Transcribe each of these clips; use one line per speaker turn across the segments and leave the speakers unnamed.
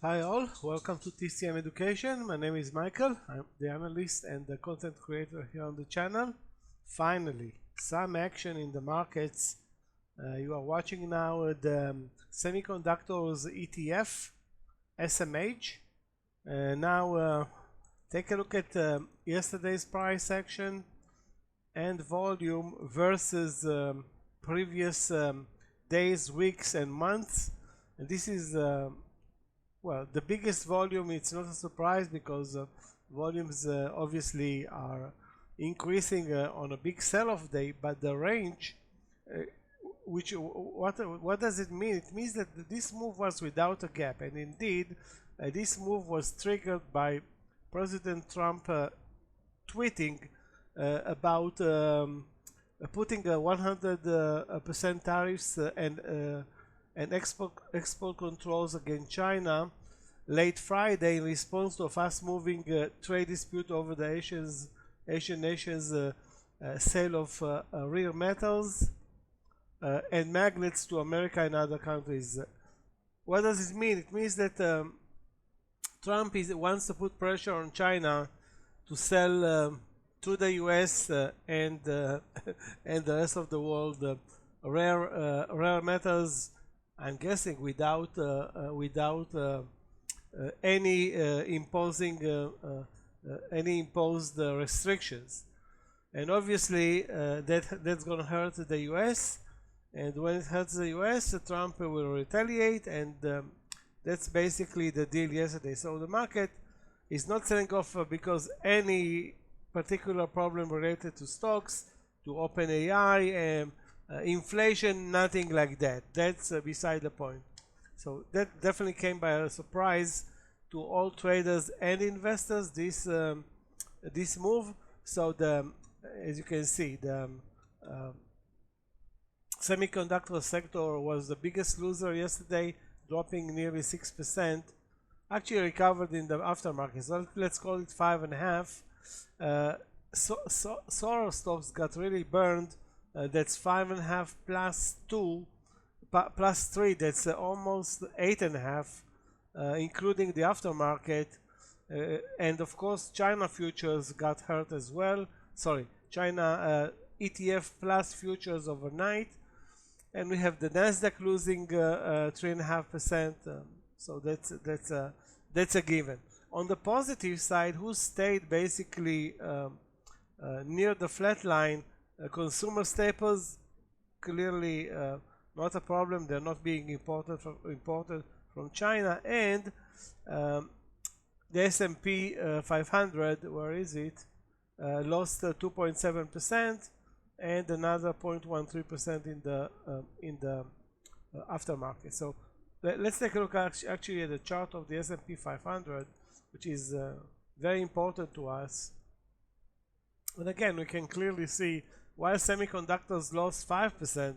Hi all, welcome to TCM Education. My name is Michael. I'm the analyst and the content creator here on the channel. Finally, some action in the markets. You are watching now the semiconductors ETF, SMH. Now take a look at yesterday's price action and volume versus previous days, weeks and months. And this is well, the biggest volume. It's not a surprise because volumes obviously are increasing on a big sell-off day, but the range, what does it mean? It means that this move was without a gap, and indeed this move was triggered by President Trump tweeting about putting 100% tariffs and export controls against China late Friday in response to a fast-moving trade dispute over the Asian nations' sale of rare metals and magnets to America and other countries. What does it mean? It means that Trump wants to put pressure on China to sell to the US and the rest of the world rare metals. I'm guessing without any imposed restrictions, and obviously that's going to hurt the U.S. And when it hurts the U.S., Trump will retaliate, and that's basically the deal yesterday. So the market is not selling off because any particular problem related to stocks, to OpenAI, inflation, nothing like that. That's beside the point. So that definitely came by a surprise to all traders and investors, this move. So as you can see, the semiconductor sector was the biggest loser yesterday, dropping nearly 6%. Actually recovered in the aftermarket, so let's call it 5.5%. Solar stocks got really burned. That's 5.5 plus 2 plus 3, that's almost 8.5, including the aftermarket. And of course China futures got hurt as well. Sorry, China ETF plus futures overnight, and we have the Nasdaq losing 3.5%. So that's a given. On the positive side, who stayed basically near the flat line? Consumer staples, clearly not a problem. They're not being imported from China. And the S&P 500, where is it? Lost 2.7% and another 0.13% in the aftermarket. So let's take a look actually at the chart of the S&P 500, which is very important to us. And again, we can clearly see, while semiconductors lost 5%,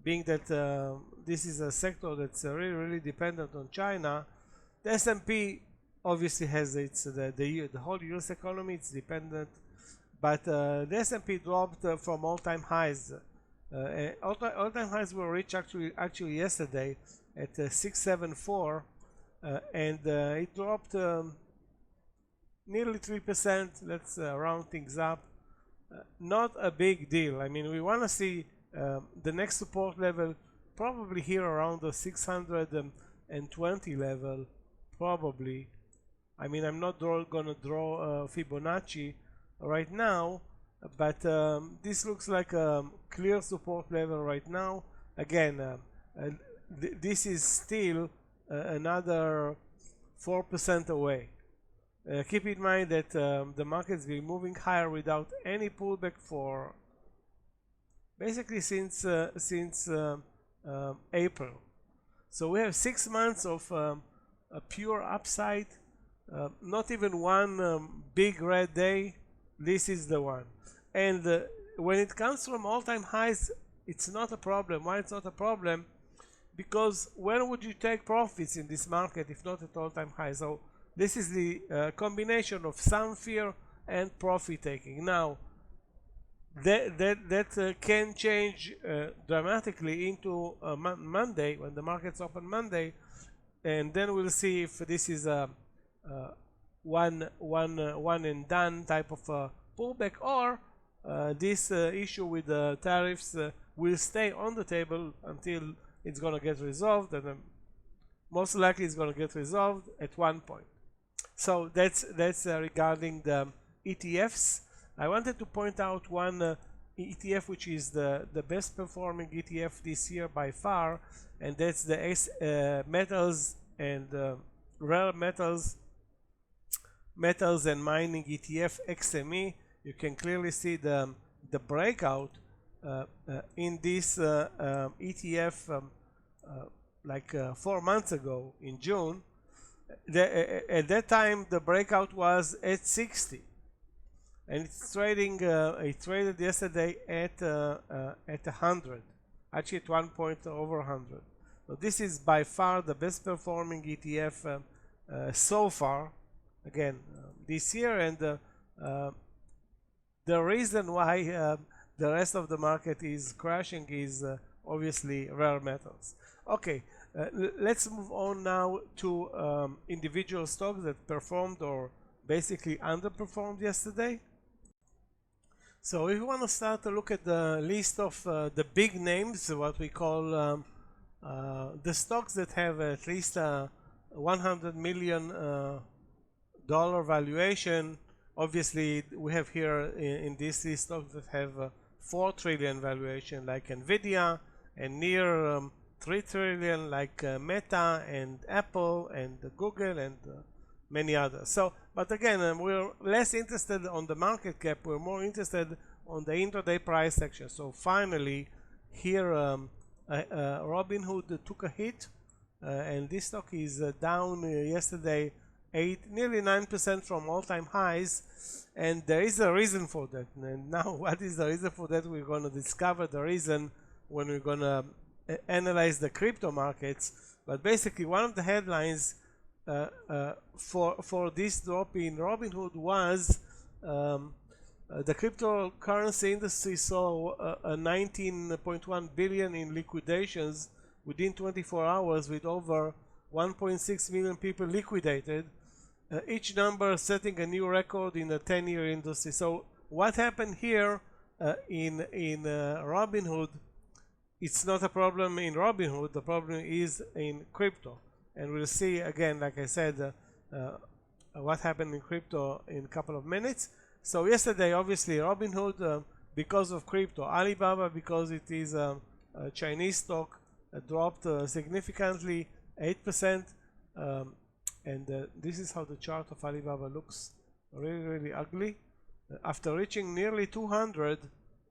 being that this is a sector that's really dependent on China, the S&P obviously has the whole US economy. It's dependent, but the S&P dropped from all-time highs. All-time highs were reached actually yesterday at 674, and it dropped nearly 3%. Let's round things up. Not a big deal. I mean, we want to see the next support level probably here around the 620 level, probably. I mean, I'm not going to draw Fibonacci right now, but this looks like a clear support level right now. Again, this is still another 4% away. Keep in mind that the market's been moving higher without any pullback for basically since April. So we have 6 months of a pure upside. Not even one big red day. This is the one. And when it comes from all-time highs, it's not a problem. Why it's not a problem? Because when would you take profits in this market if not at all-time highs? So this is the combination of some fear and profit taking. Now, that can change dramatically into Monday, when the markets open Monday, and then we'll see if this is a one and done type of pullback, or this issue with the tariffs will stay on the table until it's going to get resolved, and most likely it's going to get resolved at one point. So that's regarding the ETFs. I wanted to point out one ETF which is the best performing ETF this year by far, and that's the metals and rare metals and mining ETF XME. You can clearly see the breakout in this ETF like 4 months ago in June. At that time the breakout was at 60, and it's trading. It traded yesterday at 100, actually at one point over 100. So this is by far the best performing ETF so far, again this year, and the reason why the rest of the market is crashing is obviously rare metals. Okay, let's move on now to individual stocks that performed or basically underperformed yesterday. So if you want to start to look at the list of the big names, what we call the stocks that have at least $100 million valuation. Obviously we have here in this list stocks that have 4 trillion valuation, like Nvidia, and near 3 trillion like Meta and Apple and Google and many others. So, but again, we're less interested on the market cap, we're more interested on the intraday price section. So finally here Robinhood took a hit, and this stock is down yesterday nearly 9% from all-time highs, and there is a reason for that. And now what is the reason for that? We're going to discover the reason when we're going to analyze the crypto markets. But basically one of the headlines for this drop in Robinhood was the cryptocurrency industry saw a 19.1 billion in liquidations within 24 hours, with over 1.6 million people liquidated, each number setting a new record in a 10-year industry. So what happened here in Robinhood, it's not a problem in Robinhood, the problem is in crypto. And we'll see again, like I said, what happened in crypto in a couple of minutes. So yesterday, obviously, Robinhood, because of crypto, Alibaba, because it is a Chinese stock, dropped significantly, 8%. And this is how the chart of Alibaba looks, really ugly. After reaching nearly 200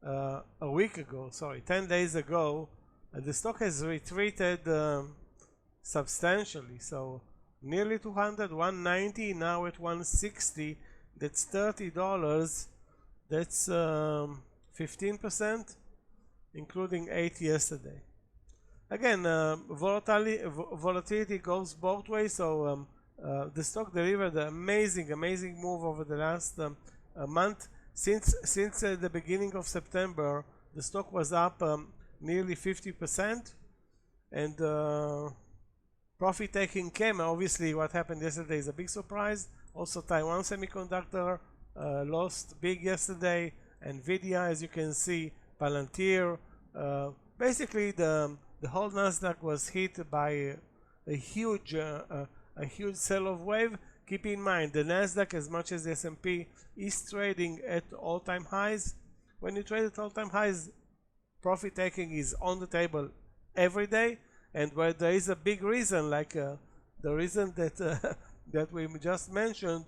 a week ago, 10 days ago, the stock has retreated substantially. So nearly 200, 190, now at 160. That's $30. That's 15%, including 8 yesterday. Again, volatility goes both ways. So the stock delivered an amazing move over the last month. Since the beginning of September, the stock was up nearly 50%, and profit taking came. Obviously, what happened yesterday is a big surprise. Also, Taiwan Semiconductor lost big yesterday. Nvidia, as you can see, Palantir. Basically, the whole Nasdaq was hit by a huge sell-off wave. Keep in mind, the Nasdaq, as much as the S&P, is trading at all-time highs. When you trade at all-time highs, profit taking is on the table every day, and where there is a big reason, like the reason that that we just mentioned.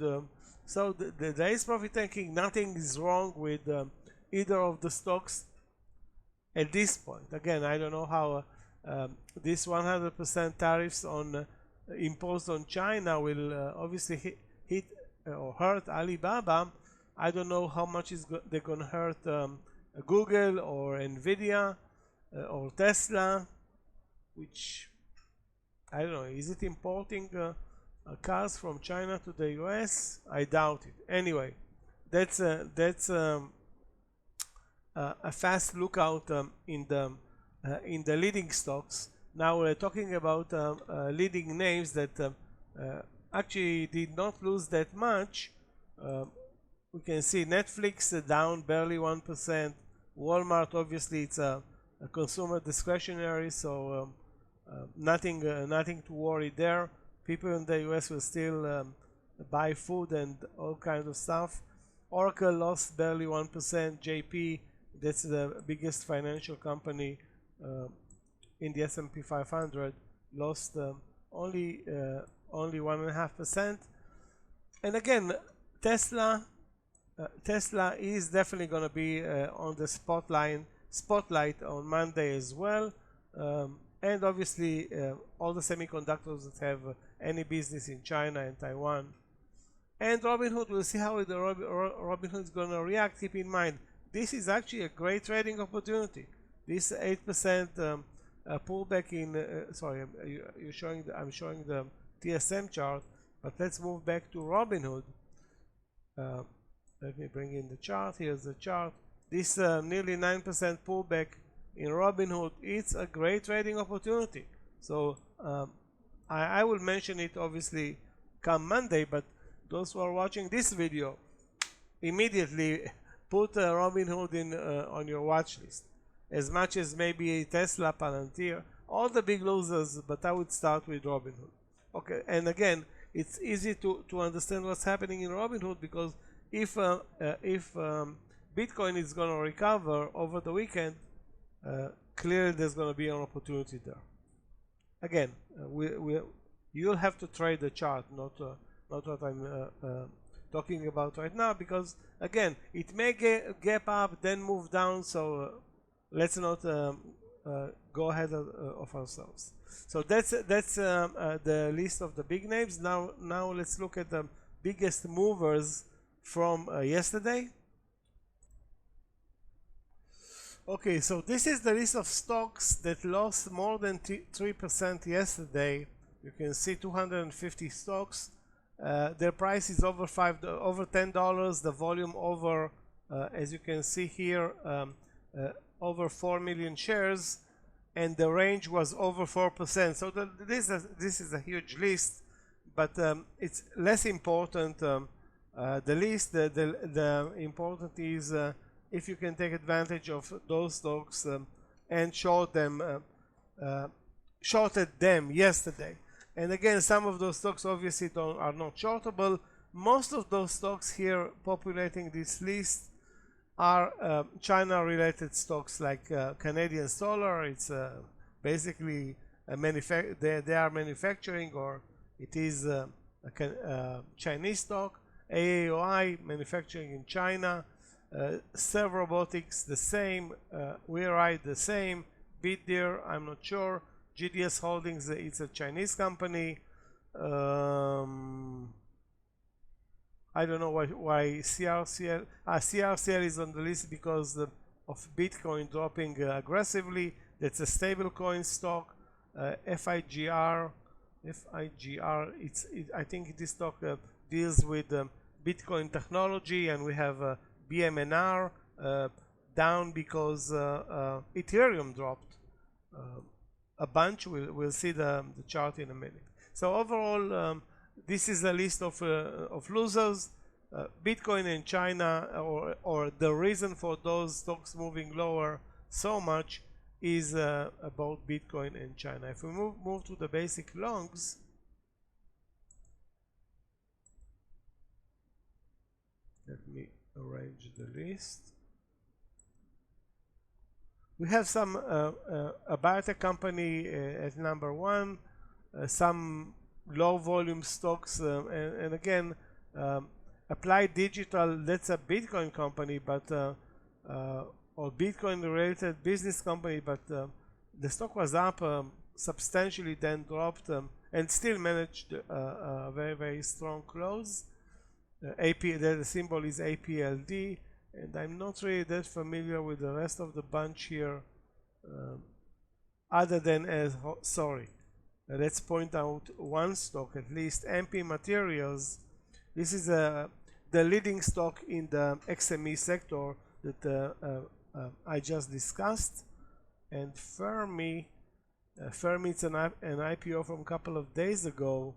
So there is profit taking. Nothing is wrong with either of the stocks at this point. Again, I don't know how this 100% tariffs on imposed on China will obviously hit or hurt Alibaba. I don't know how much they're going to hurt Google or Nvidia or Tesla, which I don't know. Is it importing cars from China to the US? I doubt it. Anyway, that's a fast lookout in the leading stocks. Now we're talking about leading names that actually did not lose that much. We can see Netflix down barely 1%. Walmart, obviously, it's a consumer discretionary, so nothing to worry there. People in the US will still buy food and all kinds of stuff. Oracle lost barely 1%. JP, that's the biggest financial company in the S&P 500, lost only 1.5%. And again, Tesla is definitely going to be on the spotlight on Monday as well. And obviously all the semiconductors that have any business in China and Taiwan. And Robinhood, we'll see how Robinhood is going to react. Keep in mind, this is actually a great trading opportunity. This 8% pullback in, sorry, I'm showing the TSM chart, but let's move back to Robinhood. Let me bring in the chart. Here's the chart. This nearly 9% pullback in Robinhood, it's a great trading opportunity. So I will mention it obviously come Monday, but those who are watching this video, immediately put Robinhood in on your watch list. As much as maybe Tesla, Palantir, all the big losers, but I would start with Robinhood. Okay, and again, it's easy to understand what's happening in Robinhood, because if Bitcoin is going to recover over the weekend, clearly there's going to be an opportunity there. Again, you'll have to trade the chart, not what I'm talking about right now, because again, it may gap up, then move down, so let's not go ahead of ourselves. So that's the list of the big names. Now let's look at the biggest movers from yesterday. Okay, so this is the list of stocks that lost more than 3% yesterday. You can see 250 stocks. Their price is over $10. The volume over, as you can see here, over 4 million shares, and the range was over 4%. So this is a huge list, but it's less important. The list, the important is if you can take advantage of those stocks and shorted them yesterday. And again, some of those stocks obviously are not shortable. Most of those stocks here populating this list are China-related stocks, like Canadian Solar. It's basically they are manufacturing, or it is a Chinese stock. AAOI, manufacturing in China. Serve Robotics, the same. WeRide, the same. BitDeer, I'm not sure. GDS Holdings, it's a Chinese company. I don't know why CRCL is on the list because of Bitcoin dropping aggressively. That's a stable coin stock. FIGR, I think this stock deals with Bitcoin technology, and we have BMNR down because Ethereum dropped a bunch. We'll see the chart in a minute. So overall, this is a list of losers. Bitcoin and China, or the reason for those stocks moving lower so much is about Bitcoin and China. If we move to the basic longs, let me arrange the list. We have some a biotech company at number 1, some low volume stocks, and again, Applied Digital, that's a Bitcoin company, but or Bitcoin related business company, but the stock was up substantially, then dropped, and still managed a very strong close. The symbol is APLD, and I'm not really that familiar with the rest of the bunch here, other than let's point out one stock at least, MP Materials. This is the leading stock in the XME sector that I just discussed, and Fermi firm it's an IPO from a couple of days ago,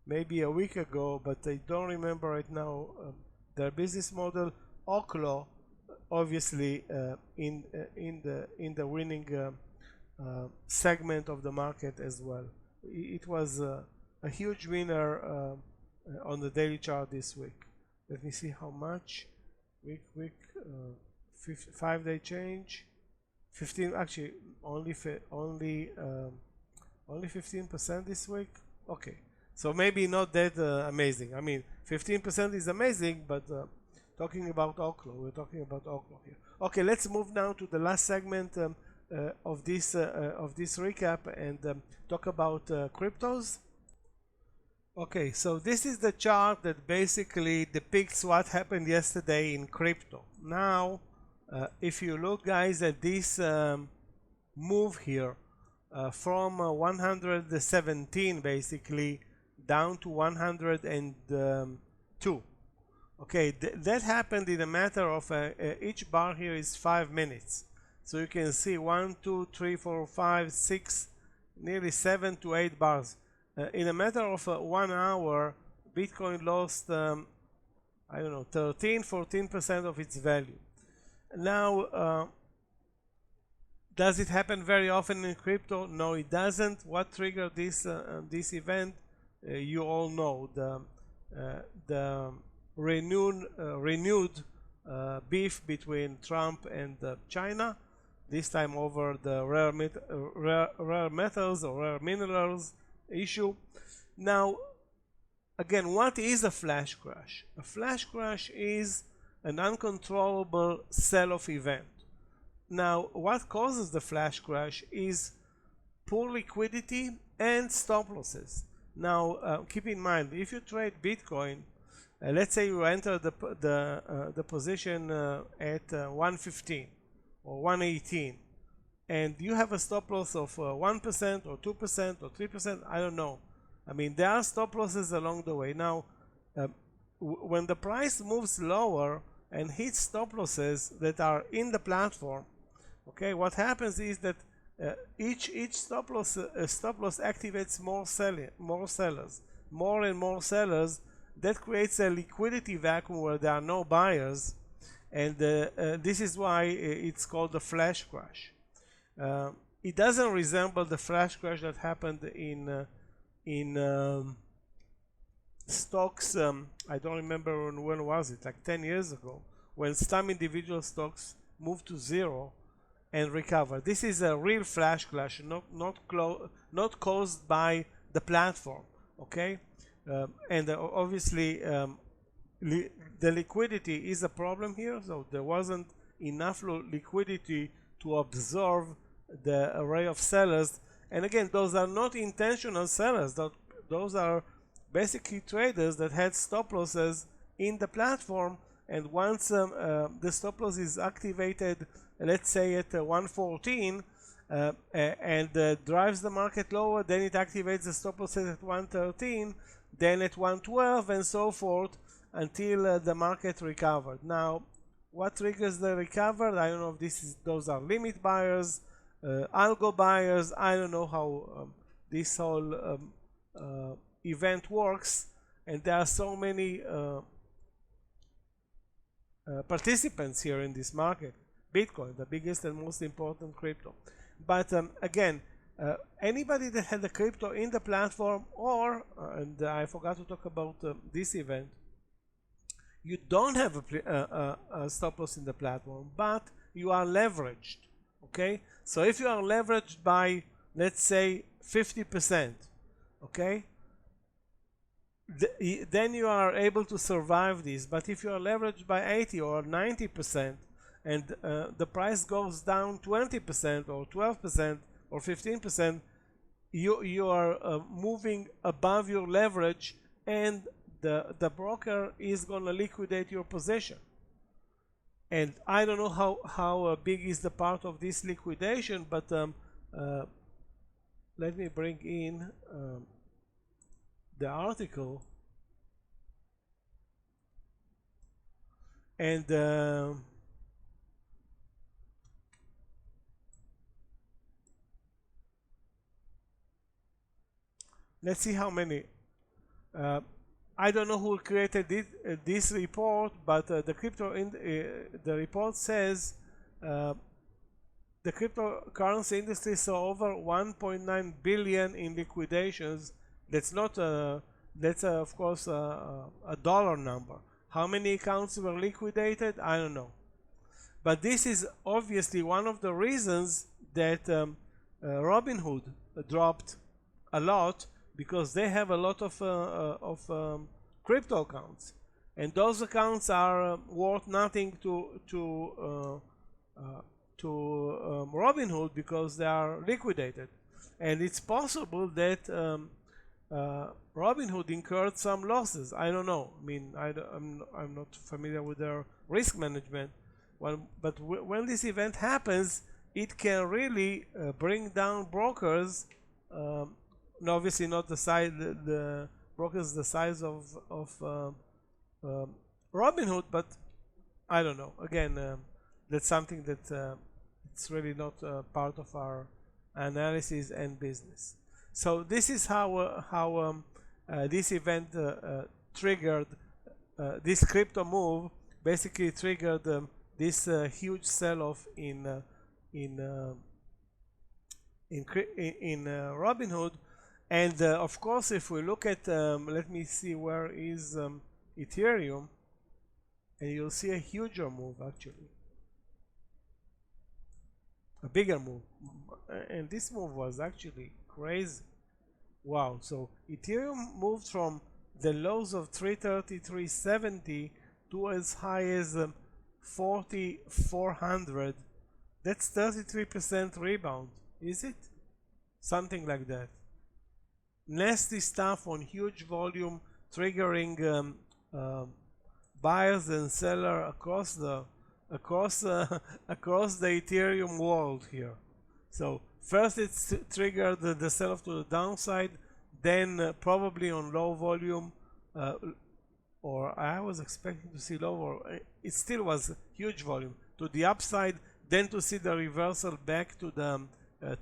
maybe a week ago, but I don't remember right now their business model. Oklo, obviously, in the winning segment of the market as well. It was a huge winner on the daily chart this week. Let me see how much. Week 5-day change. 15, actually only 15% this week. Okay, so maybe not that amazing. I mean, 15% is amazing, but talking about Oklo, we're talking about Oklo here. Okay, let's move now to the last segment of this recap and talk about cryptos. Okay, so this is the chart that basically depicts what happened yesterday in crypto. Now, if you look, guys, at this move here from 117 basically down to 102. Okay, that happened in a matter of each bar here is 5 minutes. So you can see 1, 2, 3, 4, 5, 6, nearly 7 to 8 bars. In a matter of 1 hour, Bitcoin lost, I don't know, 13-14% of its value. Now, does it happen very often in crypto? No, it doesn't. What triggered this event? You all know the renewed beef between Trump and China. This time over the rare metals or rare minerals issue. Now, again, what is a flash crash? A flash crash is an uncontrollable sell-off event. Now, what causes the flash crash is poor liquidity and stop losses. Now, keep in mind, if you trade Bitcoin, let's say you enter the position at 115 or 118, and you have a stop loss of 1% or 2% or 3%, I don't know. I mean, there are stop losses along the way. Now, when the price moves lower and hits stop losses that are in the platform, okay, what happens is that each stop loss activates more sellers, more and more sellers. That creates a liquidity vacuum where there are no buyers, and this is why it's called the flash crash. It doesn't resemble the flash crash that happened in stocks. I don't remember when was it, like 10 years ago, when some individual stocks moved to zero and recovered. This is a real flash crash, not caused by the platform. Okay, and obviously the liquidity is a problem here. So there wasn't enough liquidity to absorb the array of sellers. And again, those are not intentional sellers. Those are basically traders that had stop losses in the platform, and once the stop loss is activated, let's say at 114, and drives the market lower, then it activates the stop losses at 113, then at 112, and so forth until the market recovered. Now, what triggers the recovery? I don't know if those are limit buyers, algo buyers. I don't know how this whole event works, and there are so many participants here in this market. Bitcoin, the biggest and most important crypto. But again, anybody that had a crypto in the platform, or and I forgot to talk about this event, you don't have a stop loss in the platform, but you are leveraged. Okay, so if you are leveraged by, let's say, 50%, okay, then you are able to survive this. But if you are leveraged by 80 or 90%, and the price goes down 20% or 12% or 15%, you are moving above your leverage, and the broker is going to liquidate your position. And I don't know how big is the part of this liquidation, but let me bring in the article, and – let's see how many. I don't know who created this report, but the report says the cryptocurrency industry saw over 1.9 billion in liquidations. That's not that's of course a dollar number. How many accounts were liquidated? I don't know. But this is obviously one of the reasons that Robinhood dropped a lot, because they have a lot of crypto accounts, and those accounts are worth nothing to Robinhood because they are liquidated. And it's possible that Robinhood incurred some losses. I don't know. I mean, I'm not familiar with their risk management. But when this event happens, it can really bring down brokers. Obviously, not the size, the brokers the size of Robinhood, but I don't know. Again, that's something that it's really not part of our analysis and business. So this is how this event triggered this crypto move. Basically, triggered this huge sell-off in Robinhood. And of course, if we look at, let me see, where is Ethereum, and you'll see a huger move, actually, a bigger move, and this move was actually crazy. Wow! So Ethereum moved from the lows of 330, 370 to as high as 4,400. That's 33% rebound, is it? Something like that. Nasty stuff on huge volume, triggering buyers and sellers across the Ethereum world here. So first it's triggered the sell-off to the downside, then probably on low volume, or I was expecting to see lower. It still was huge volume to the upside, then to see the reversal back to the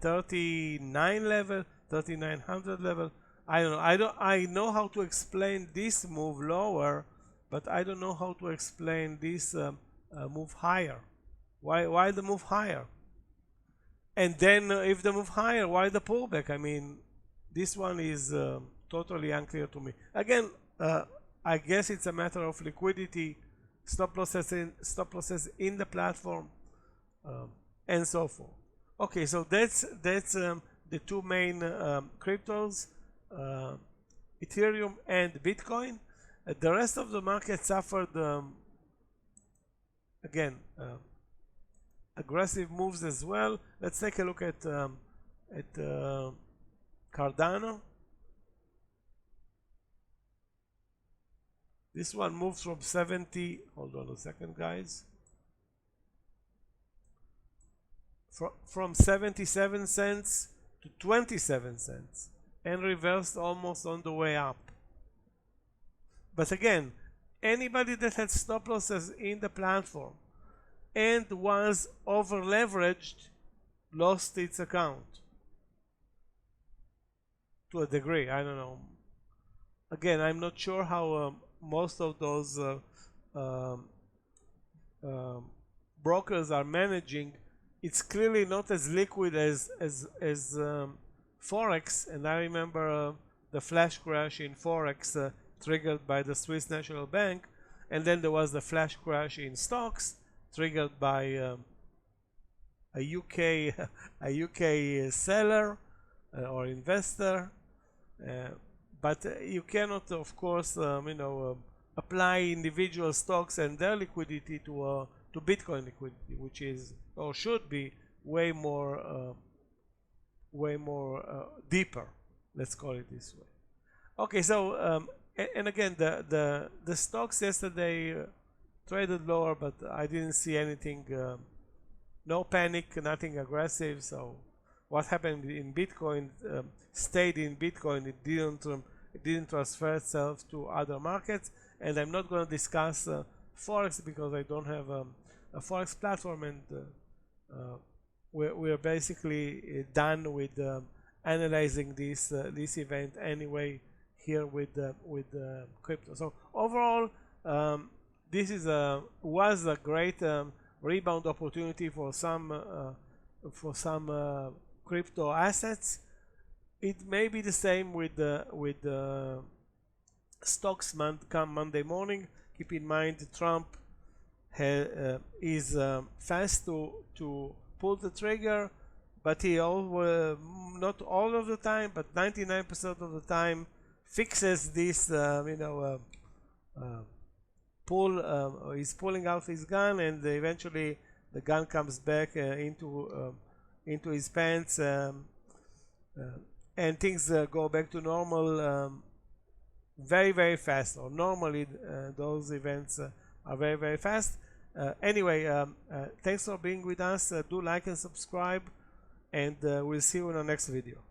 39 level, 3900 level. I don't know. I know how to explain this move lower, but I don't know how to explain this move higher. Why the move higher? And then if the move higher, why the pullback? I mean, this one is totally unclear to me. Again, I guess it's a matter of liquidity, stop losses in the platform, and so forth. Okay, so that's the two main cryptos, Ethereum and Bitcoin. The rest of the market suffered again aggressive moves as well. Let's take a look at Cardano. This one moved from 70. Hold on a second, guys. From 77 cents to 27 cents and reversed almost on the way up. But again, anybody that had stop losses in the platform and was over leveraged lost its account to a degree. I don't know. Again, I'm not sure how most of those brokers are managing. It's clearly not as liquid as Forex, and I remember the flash crash in Forex triggered by the Swiss National Bank, and then there was the flash crash in stocks triggered by a UK seller or investor. But you cannot, of course, apply individual stocks and their liquidity to Bitcoin liquidity, which is or should be way more deeper. Let's call it this way. Okay, so and again, the stocks yesterday traded lower, but I didn't see anything. No panic, nothing aggressive. So what happened in Bitcoin stayed in Bitcoin. It didn't transfer itself to other markets. And I'm not going to discuss Forex because I don't have a Forex platform, and we're basically done with analyzing this event anyway here with crypto. So overall, this was a great rebound opportunity for some crypto assets. It may be the same with the stocks come Monday morning. Keep in mind Trump is fast to pull the trigger, but he not all of the time, but 99% of the time fixes this he's pulling out his gun, and eventually the gun comes back into his pants, and things go back to normal very, very fast. Or normally those events are very, very fast. Anyway, thanks for being with us. Do like and subscribe, and we'll see you in our next video.